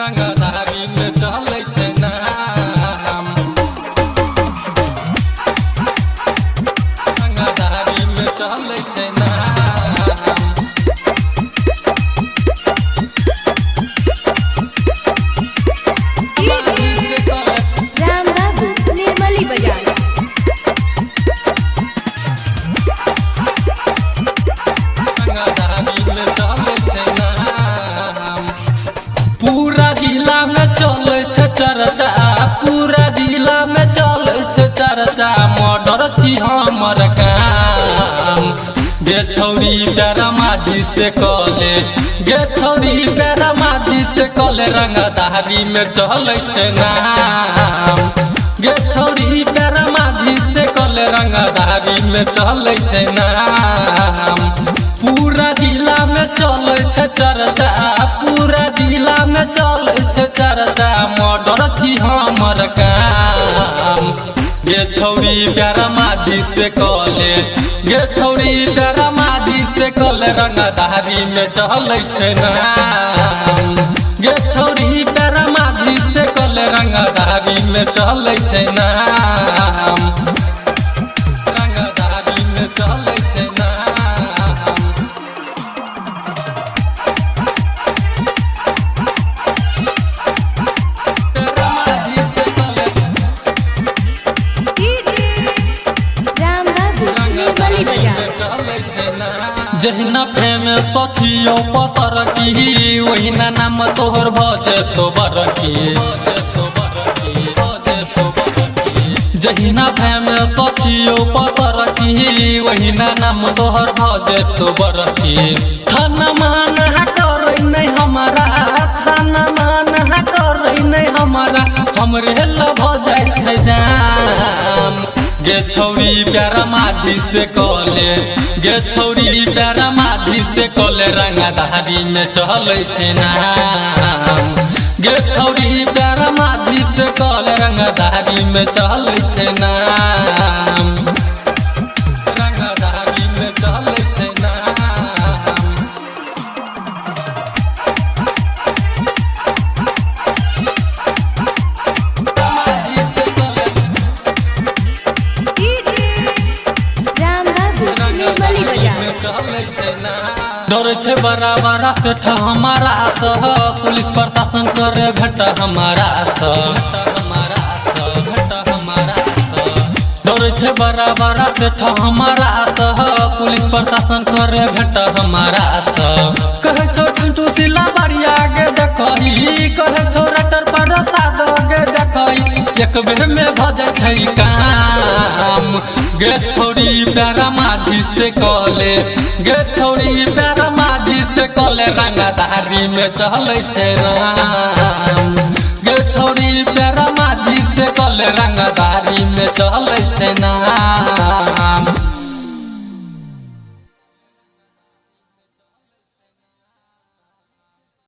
रंगदारी में चले छे नाम रंगदारी में चले छे नाम राम बाबू निर्मली बाजार पूरा जिला में चले छे चर्चा पूरा जिला में चले छे चर्चा मर्डर छी हमर काम गे छौरी तेरा माझी से कले गे छौरी तेरा माझी से कले रंगदारी में चले छे नाम गे छौरी तेरा माझी से कले रंगदारी में चले छे नाम पूरा जिला में चले छे चर्चा पूरा जिला में चले छे चर्चा मर्डर छी हमर काम गे छौरी तेरा माझी से कले गे छौरी तेरा माझी से कले रंगदारी में चले छे नाम गे छौरी तेरा माझी से कले रंगदारी में चले छे नाम रंगदारी में चले छे नाम तेरा माझी से कले राम बाबू निर्मली बाजार जहिना प्रेम सचियो पतर की वहीना नाम तोहर भजे तो बरकी जहिना प्रेम सचियो पतर की वहीना नाम तोहर भजे तो बरकी थाना मान कर नहीं हमारा थाना मान कर नहीं हमारा हमरे ल भजाई छै जाम गे छौरी प्यारा माझी से कले गे छौरी प्यारा माझी से कले रंगदारी में चले छे नाम गे छौरी प्यारा माझी से कले रंगदारी में चले छे नाम रंगदारी में चले छे नाम माझी से कले राम बाबू निर्मली बाजार डर छे बड़ा बड़ा सेठ हमारा सह पुलिस प्रशासन करे भेट हमारा डर छे बड़ा बड़ा सेठ हमारा सह पुलिस प्रशासन करे भेट हमारा कहे छो टू सिला बरिया के देखही कहे छो रटर पर साद के देखही एक बेर में भजे छै काम गे छौरी प्यारा माझी से कले गे छौरी प्यारा माझी से कले रंगदारी में चले छे राम गे छौरी प्यारा माझी से कले रंगदारी में चले छे नाम